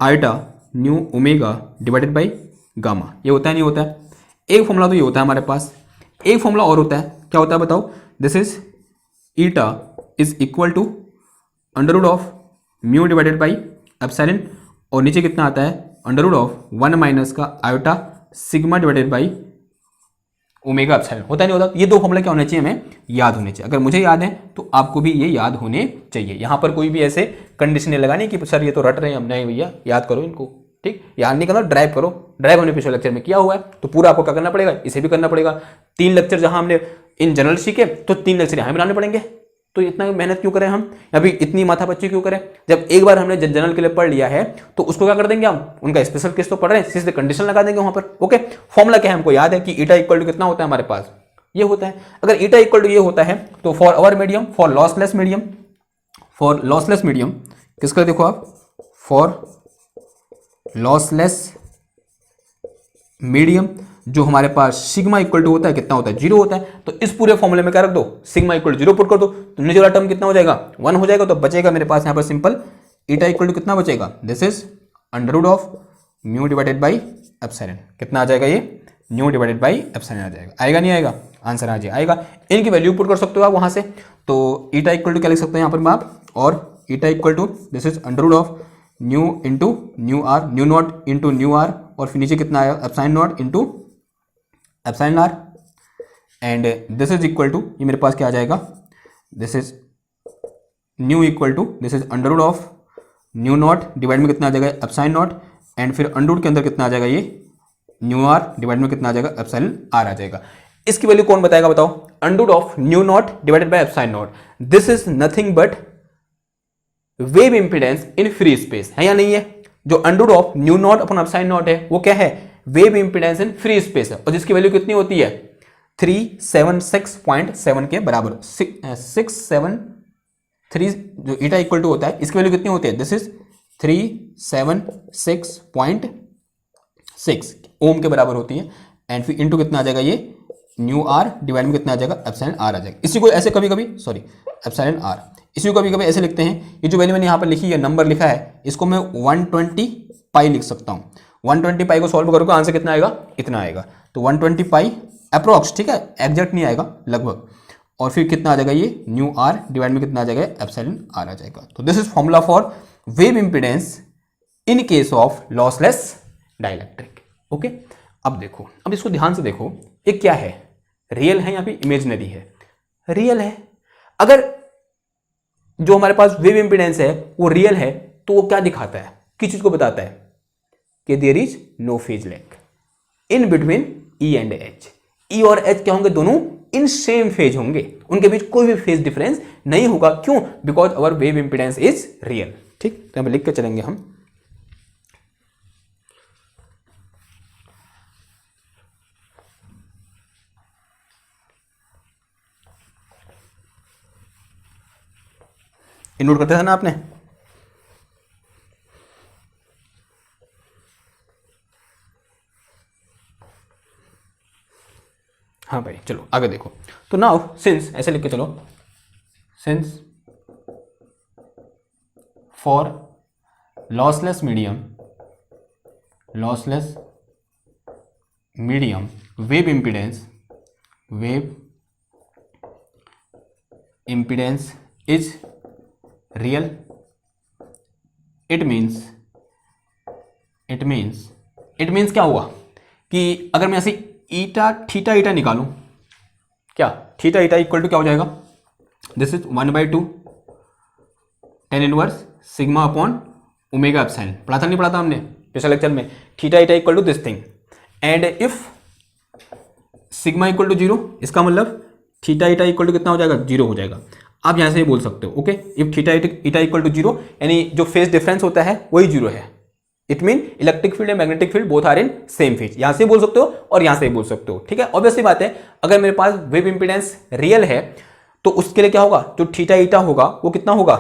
eta nu omega divided by gamma. ये होता है नहीं होता है, एक फॉर्मूला तो ये होता है हमारे पास, एक फॉर्मूला और होता है, क्या होता है बताओ, this is eta is equal to under root of mu divided by epsilon, और नीचे कितना आता है, अंडर रूट ऑफ 1 माइनस का iota sigma divided by omega epsilon. होता नहीं होता, ये दो फॉर्मूला क्या होने चाहिए, हमें याद होने चाहिए। अगर मुझे याद है तो आपको भी ये याद होने चाहिए। यहां पर कोई भी ऐसे कंडीशन नहीं लगानी कि सर ये तो रट रहे हैं हम, नहीं भैया याद करो इनको, ठीक, याद नहीं करना, ड्राइव करो। ड्राइव हमने पिछले लेक्चर में किया हुआ है, तो पूरा आपको क्या करना पड़ेगा, इसे भी करना पड़ेगा। 3 लेक्चर जहां हमने इन जनरल सीखे, तो 3 लेक्चर यहां बनाने पड़ेंगे। तो इतना मेहनत क्यों करें हम, अभी इतनी माथापच्ची क्यों करें, जब एक बार हमने जनरल के लिए पढ़ लिया है तो उसको क्या कर देंगे हम, उनका स्पेशल केस तो पढ़ रहे हैं, सीधे कंडीशन लगा देंगे वहां पर। ओके, फॉर्मूला क्या है हमको याद है कि ईटा इक्वल टू कितना होता है हमारे पास, ये होता है। अगर ईटा इक्वल टू ये होता है तो for our medium, for lossless medium, for lossless medium किसका देखो आप, फॉर लॉसलेस मीडियम जो हमारे पास सिग्मा इक्वल टू होता है कितना होता है, 0 होता है। तो इस पूरे फॉर्मूले में क्या रख दो, सिग्मा इक्वल टू 0 पुट कर दो, तो नीचे वाला टर्म कितना हो जाएगा, 1 हो जाएगा। तो बचेगा मेरे पास यहाँ पर सिंपल ईटा इक्वल टू कितना बचेगा, this is under root of mu divided by epsilon. कितना आ जाएगा ये, म्यू डिवाइडेड बाई एप्सिलॉन आ जाएगा। आएगा नहीं आएगा, आंसर आ जाएगा, आएगा। इनकी वैल्यू पुट कर सकते हो आप वहां से। तो ईटा इक्वल टू क्या लिख सकते हैं यहाँ पर आप, और eta equal to this is under root of mu into mu r, mu naught into mu r, और फिर नीचे कितना आया, epsilon naught into epsilon r, and this is equal to, ये मेरे पास क्या आ जाएगा, this is mu equal to this is under root of new naught divide में कितना आ जाएगा, एप्सिलॉन नॉट, एंड फिर अंडर रूट के अंदर कितना आ जाएगा, ये न्यू आर डिवाइड में कितना आ जाएगा, एप्सिलॉन आर आ जाएगा। इसकी वैल्यू कौन बताएगा बताओ, under root of new not divided by epsilon not. This is nothing but wave impedance in free space, है या नहीं है। जो under root of new not upon epsilon not है वो क्या है, wave impedance in free space है, और जिसकी वैल्यू कितनी होती है, 376.7 के बराबर, 673 जो ईटा इक्वल टू होता है, इसकी वैल्यू कितनी होती है, दिस इज 376.6 ओम के बराबर होती है, एंड फिर इंटू कितना आ जाएगा, ये न्यू आर डिवाइड में कितना आ जाएगा, एप्सिलॉन आर आ जाएगा। इसी को ऐसे कभी कभी, सॉरी एप्सिलॉन आर, इसी को कभी कभी ऐसे लिखते हैं, ये जो वैल्यू मैंने यहाँ पर लिखी है, नंबर लिखा है, इसको मैं 120 पाई लिख सकता हूँ। 120 पाई को सॉल्व करोगे आंसर कितना आएगा, इतना आएगा। तो 120 पाई अप्रोक्स, ठीक है, एग्जैक्ट नहीं आएगा, लगभग, और फिर कितना आ जाएगा, ये न्यू आर डिवाइड में कितना आ जाएगा, एप्सिलॉन आर आ जाएगा। तो this is formula for wave impedance in case of lossless dielectric. Okay, अब देखो, अब इसको ध्यान से देखो, ये क्या है, रियल है या फिर इमेजिनरी है, रियल है। अगर जो हमारे पास वेव इंपीडेंस है वो रियल है तो वो क्या दिखाता है, किस चीज को बताता है, कि there is no phase lag in between E and H. E और एच क्या होंगे, दोनों इन सेम फेज होंगे, उनके बीच कोई भी फेज डिफरेंस नहीं होगा। क्यों, because our wave impedance is real. ठीक, तो हम लिख के चलेंगे हम, नोट करते थे ना आपने, हाँ भाई चलो आगे देखो। तो नाउ सिंस ऐसे लिख के चलो, since for lossless medium wave impedance is real, it means क्या हुआ कि अगर मैं ऐसे ईटा थीटा ईटा निकालूं, क्या थीटा ईटा इक्वल टू क्या हो जाएगा, this is 1/2 tan inverse sigma upon omega epsilon. पढ़ा था नहीं पढ़ा था हमने पिछले लेक्चर में, theta eta equal to this thing and if sigma equal to 0, इसका मतलब थीटा ईटा इक्वल टू कितना हो जाएगा, 0 हो जाएगा। आप यहां से बोल सकते हो okay, if theta eta equal to 0 यानी जो फेज डिफरेंस होता है वही 0 है, it mean electric field and magnetic field both are in same phase. यहां से बोल सकते हो और यहां से बोल सकते हो, ठीक है। ऑब्वियसली बात है, अगर मेरे पास वेव इंपीडेंस रियल है तो उसके लिए क्या होगा, जो थीटा ईटा होगा वो कितना होगा,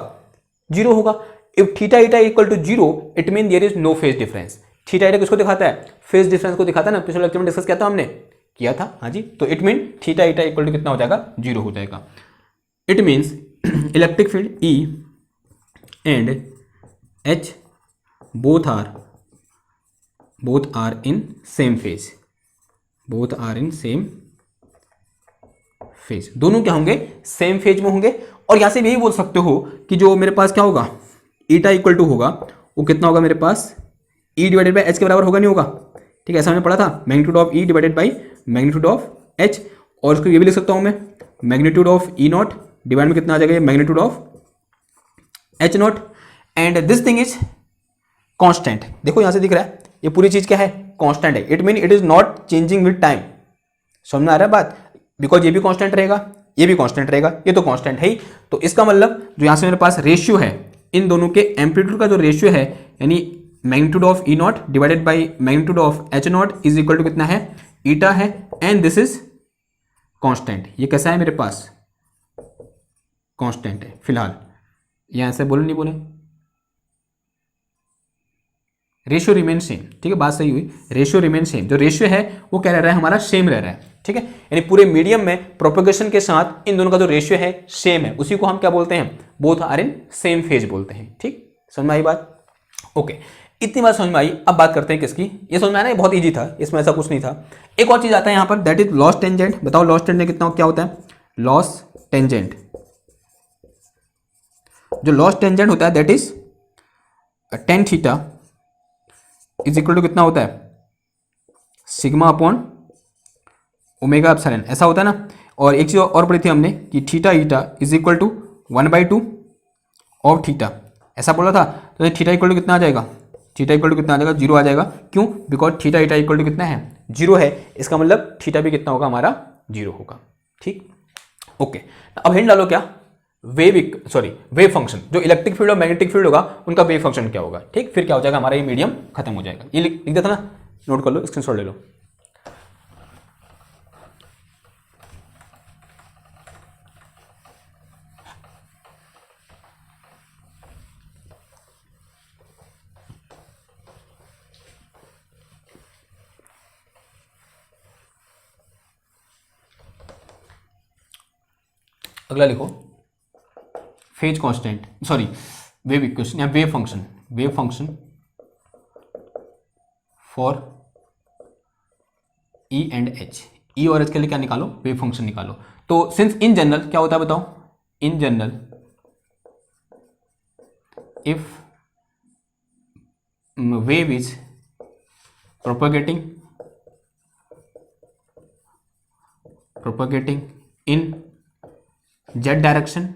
0 होगा। If theta eta equal to 0 it mean there is no phase difference. Theta eta किसको दिखाता है, फेज डिफरेंस को दिखाता है ना, पिछले लेक्चर में डिस्कस किया था हमने, किया था हाँ जी। तो it mean theta eta equal to कितना हो जाएगा, 0 हो जाएगा। It means electric field E and H both are in same phase, दोनों क्या होंगे, सेम फेज में होंगे। और यहां से भी यही बोल सकते हो कि जो मेरे पास क्या होगा, ईटा इक्वल टू होगा वो कितना होगा मेरे पास, E डिवाइडेड बाई H के बराबर होगा नहीं होगा, ठीक है। ऐसा हमने पढ़ा था, magnitude of E divided by magnitude of H। और उसको ये भी लिख सकता हूं मैं, magnitude of E not divide में कितना आ जाएगा, magnitude of H not and this thing is constant. देखो यहां से दिख रहा है ये पूरी चीज क्या है, कांस्टेंट है। It mean it is not changing with time. समझ में आ रहा है बात, बिकॉज ये भी कांस्टेंट रहेगा, ये भी कांस्टेंट रहेगा, ये तो कांस्टेंट है ही। तो इसका मतलब जो यहां से मेरे पास रेशियो है, इन दोनों के एम्पलीट्यूड का जो रेशियो है, यानी magnitude of E not divided by magnitude of H not is equal to कितना है, ईटा है, एंड दिस इज कांस्टेंट। ये कैसा है मेरे पास, कांस्टेंट है फिलहाल। यहां से बोले नहीं बोले, रेशियो रिमेन सेम, ठीक है, बात सही हुई, रेशियो रिमेन सेम। जो रेशियो है वो क्या रह रहा है हमारा, सेम रह रहा है, ठीक है। यानी पूरे मीडियम में प्रोपेगेशन के साथ इन दोनों का जो रेशियो है सेम है, उसी को हम क्या बोलते हैं, both are in same phase बोलते हैं, ठीक। समझ में आई बात, ओके। इतनी बात समझ में आई। अब बात करते हैं किसकी, ये समझ में आया ना, बहुत ईजी था, इसमें ऐसा कुछ नहीं था। एक और चीज आता है यहाँ पर, दैट इज लॉस टेंजेंट। बताओ लॉस टेंजेंट कितना क्या होता है, लॉस टेंजेंट। जो लॉस टेंजेंट होता है that is tan theta is equal to कितना होता है, सिग्मा अपॉन ओमेगा एप्सिलॉन, ऐसा होता है ना। और एक चीज और पढ़ी थी हमने कि theta eta is equal to 1/2 of theta, ऐसा बोला था। तो थीटा इक्वल टू कितना आ जाएगा, थीटा इक्वल टू कितना आ जाएगा, 0 आ जाएगा। क्यों, because theta eta equal to कितना है, 0 है। इसका मतलब थीटा भी कितना होगा हमारा, 0 होगा, ठीक, ओके। अब हिंट डालो क्या, वेव फंक्शन, जो इलेक्ट्रिक फील्ड और मैग्नेटिक फील्ड होगा उनका वेव फंक्शन क्या होगा, ठीक। फिर क्या हो जाएगा हमारा ये मीडियम खत्म हो जाएगा। ये लिख दिया था ना, नोट कर लो, स्क्रीनशॉट ले लो। अगला लिखो, phase constant, sorry wave equation या wave function for E and H। E और H के लिए क्या निकालो, वेव फंक्शन निकालो। तो सिंस इन जनरल क्या होता है बताओ, in general if wave is propagating in z direction,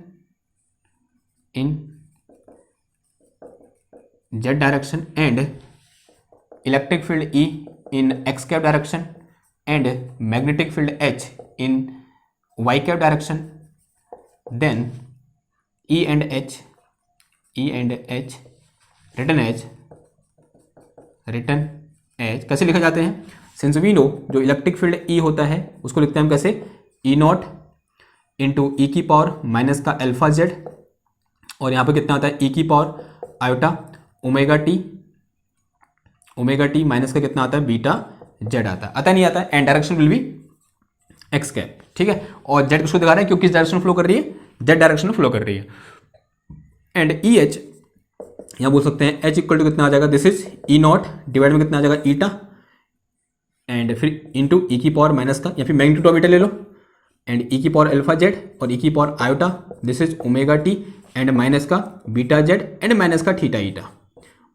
and electric field E in x cap direction and magnetic field H in y cap direction, then E and H written as कैसे लिखा जाते हैं, since we no जो electric field E होता है उसको लिखते हैं हम कैसे, E नॉट इंटू ई की पावर माइनस का अल्फा जेड, और यहाँ पे कितना आता है ई की power iota omega t minus का कितना आता है बीटा जेड आता है, नहीं आता है। And direction will B x cap, ठीक है। और जेड किसको दिखा रहे हैं, क्योंकि किस डायरेक्शन में फ्लो कर रही है, जेड डायरेक्शन में फ्लो कर रही है। एंड ई एच यहाँ बोल सकते हैं एच इक्वल टू कितना आ जाएगा, this is E not divide में कितना आ जाएगा ईटा, एंड फिर इंटू ई की पावर माइनस का, या फिर मैग्नीट्यूड ऑफ ईटा ले लो, एंड ई की पावर अल्फा जेड और ई की power iota, this is omega T, and minus का बीटा जेड एंड माइनस का थीटा ईटा,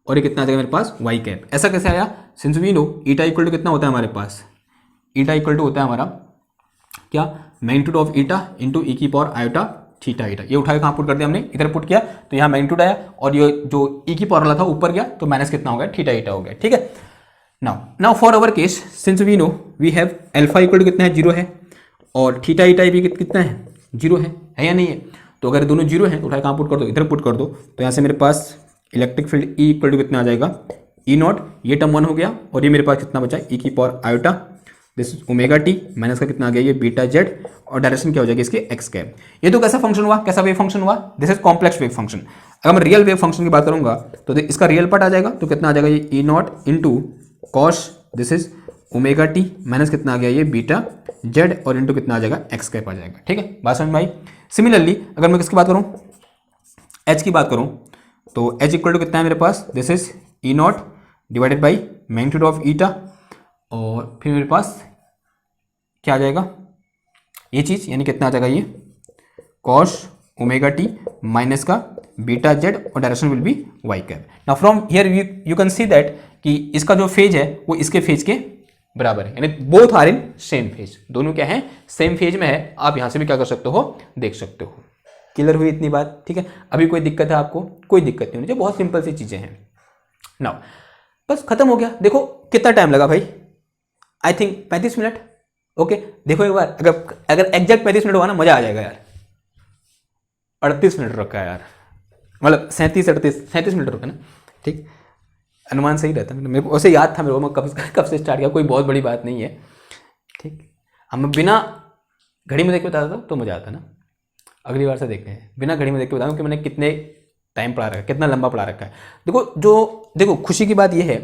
और ये कितना आ जाएगा मेरे पास वाई कैप। ऐसा कैसे आया, since we know eta equal to कितना होता है हमारे पास, ईटा इक्वल टू होता है हमारा क्या, मैग्नीट्यूड ऑफ ईटा इंटू ई की पावर आयोटा थीटा ईटा। ये उठा के कहाँ पुट कर दिया हमने, इधर पुट किया तो यहाँ मैग्नीट्यूड आया, और ये जो ई की पावर वाला था ऊपर गया तो माइनस कितना हो गया, थीटा ईटा हो गया, ठीक है। Now for our case since we know we have alpha equal to कितना है, जीरो है, और थीटा ईटा भी कितना है, जीरो है या नहीं है। तो अगर दोनों जीरो हैं तो उठा कहाँ पुट कर दो, इधर पुट कर दो, तो यहाँ से मेरे पास electric field E equal to कितना आ जाएगा, ई नॉट, ये टर्म 1 हो गया, और ये मेरे पास कितना बचा, ई की power iota, this is omega t, minus का कितना आ गया ये बीटा जेड, और डायरेक्शन क्या हो जाएगी इसकी एक्स कैप। ये तो कैसा फंक्शन हुआ, कैसा वेव फंक्शन हुआ, this is complex wave function. अगर मैं रियल वेव फंक्शन की बात करूंगा तो इसका रियल पार्ट आ जाएगा, तो कितना आ जाएगा ये E naught into cos, this is omega t, minus कितना आ गया ये बीटा जेड, और इंटू कितना आ जाएगा एक्स कैप आ जाएगा, ठीक है, बात समझ में आई। सिमिलरली अगर मैं किसकी बात करूँ, एच की बात करूँ, तो एच इक्वल टू कितना है मेरे पास, this is E naught divided by magnitude of eta, और फिर मेरे पास क्या आ जाएगा ये चीज़, यानी कितना आ जाएगा ये कॉस ओमेगा टी माइनस का बीटा जेड, और direction will be y cap. Now from here you can see that कि इसका जो फेज है वो इसके फेज के बराबर है, यानी both are in same phase, दोनों क्या है, सेम फेज में है। आप यहां से भी क्या कर सकते हो, देख सकते हो। क्लियर हुई इतनी बात, ठीक है। अभी कोई दिक्कत है आपको, कोई दिक्कत नहीं होनी चाहिए, बहुत सिंपल सी चीजें हैं। नाउ बस खत्म हो गया। देखो कितना टाइम लगा भाई, आई थिंक 35 मिनट। ओके देखो एक बार, अगर एग्जैक्ट 35 मिनट हुआ ना, मजा आ जाएगा यार। 38 मिनट रखा है यार, मतलब 37 मिनट रुका ना, ठीक, अनुमान सही रहता है मेरे को, वैसे याद था मेरे को, मैं कब से स्टार्ट किया, कोई बहुत बड़ी बात नहीं है, ठीक। हम बिना घड़ी में देख के बताता तो मजा आता ना, अगली बार से देखते हैं बिना घड़ी में देख के बताऊँ कि मैंने कितने टाइम पढ़ा रखा है, कितना लंबा पढ़ा रखा है। देखो खुशी की बात यह है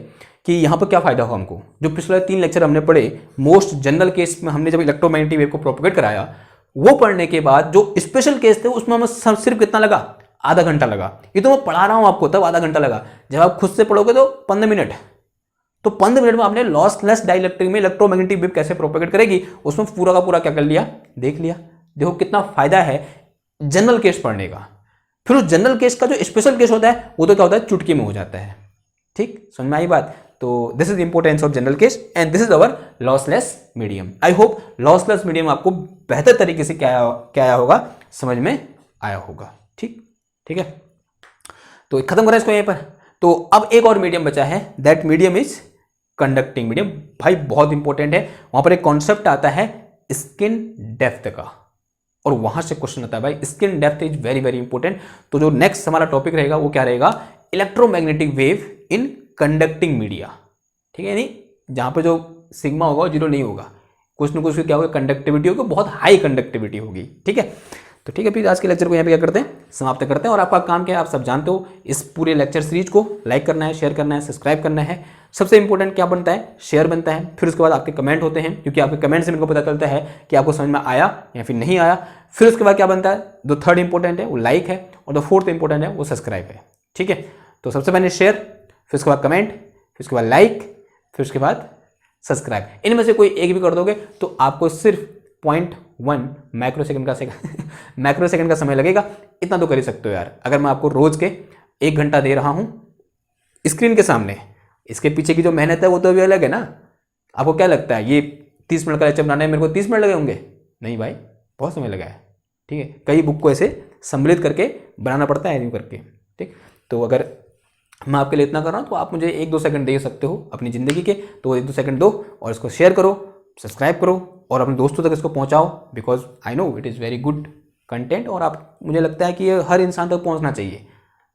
कि यहाँ पर क्या फायदा हुआ हमको, जो पिछले 3 लेक्चर हमने पढ़े, मोस्ट जनरल केस में हमने जब इलेक्ट्रोमैग्नेटिक वेव को प्रोपेगेट कराया, वो पढ़ने के बाद जो स्पेशल केस थे उसमें हमें सिर्फ कितना लगा, आधा घंटा लगा। ये तो मैं पढ़ा रहा हूँ आपको, तब आधा घंटा लगा, जब आप खुद से पढ़ोगे तो 15 मिनट। तो 15 मिनट में आपने लॉसलेस डाइलेक्ट्रिक में इलेक्ट्रोमैग्नेटिक वेव कैसे प्रोपेगेट करेगी, उसमें पूरा का पूरा क्या कर लिया, देख लिया। देखो कितना फायदा है जनरल केस पढ़ने का। फिर उस जनरल केस का जो स्पेशल केस होता है वो तो क्या होता है, चुटकी में हो जाता है, ठीक, समझ में आई बात। तो this is importance of general case and this is our lossless medium. I hope lossless medium आपको बेहतर तरीके से क्या आया होगा, समझ में आया होगा, ठीक है। तो खत्म करें इसको यहीं पर। तो अब एक और मीडियम बचा है, that medium is conducting medium. भाई बहुत इंपॉर्टेंट है, वहां पर एक कॉन्सेप्ट आता है स्किन डेप्थ का, और वहां से क्वेश्चन आता है भाई, skin depth is very very important. तो जो नेक्स्ट हमारा टॉपिक रहेगा वो क्या रहेगा, electromagnetic wave in conducting media, ठीक है। नहीं जहां पे जो सिग्मा होगा वो जीरो नहीं होगा, कुछ ना कुछ क्या होगा, कंडक्टिविटी होगी, बहुत हाई कंडक्टिविटी होगी, ठीक है। तो ठीक है, फिर आज के लेक्चर को यहाँ पे क्या करते हैं, समाप्त करते हैं। और आपका काम क्या है, आप सब जानते हो, इस पूरे लेक्चर सीरीज को लाइक करना है, शेयर करना है, सब्सक्राइब करना है। सबसे इंपॉर्टेंट क्या बनता है, शेयर बनता है। फिर उसके बाद आपके कमेंट होते हैं, क्योंकि आपके कमेंट से मेरे को पता चलता है कि आपको समझ में आया या फिर नहीं आया। फिर उसके बाद क्या बनता है, जो थर्ड इंपॉर्टेंट है वो लाइक है, और जो फोर्थ इंपॉर्टेंट है वो सब्सक्राइब है, ठीक है। तो सबसे पहले शेयर, फिर उसके बाद कमेंट, फिर उसके बाद लाइक, फिर उसके बाद सब्सक्राइब। इनमें से कोई एक भी कर दोगे तो आपको सिर्फ 0.1 माइक्रो सेकंड का समय लगेगा। इतना तो कर ही सकते हो यार। अगर मैं आपको रोज के 1 घंटा दे रहा हूं स्क्रीन के सामने, इसके पीछे की जो मेहनत है वो तो अभी अलग है ना। आपको क्या लगता है ये 30 मिनट का लेक्चर बनाने में मेरे को 30 मिनट लगे होंगे? नहीं भाई, बहुत समय लगा है, ठीक है। कई बुक को ऐसे सम्मिलित करके बनाना पड़ता है, करके, ठीक। तो अगर मैं आपके लिए इतना कर रहा हूँ तो आप मुझे 1-2 सेकंड दे सकते हो अपनी ज़िंदगी के, तो 1-2 सेकंड दो और इसको शेयर करो, सब्सक्राइब करो और अपने दोस्तों तक इसको पहुँचाओ, because I know it is very good content. और आप, मुझे लगता है कि ये हर इंसान तक पहुँचना चाहिए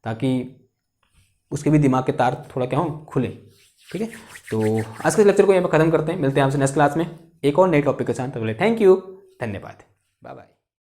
ताकि उसके भी दिमाग के तार थोड़ा क्या हो, खुले, ठीक है। तो आज के लेक्चर को यहाँ पर खत्म करते हैं, मिलते हैं आपसे नेक्स्ट क्लास में एक और नए टॉपिक के साथ। तो बोले थैंक यू, धन्यवाद, बाय बाय।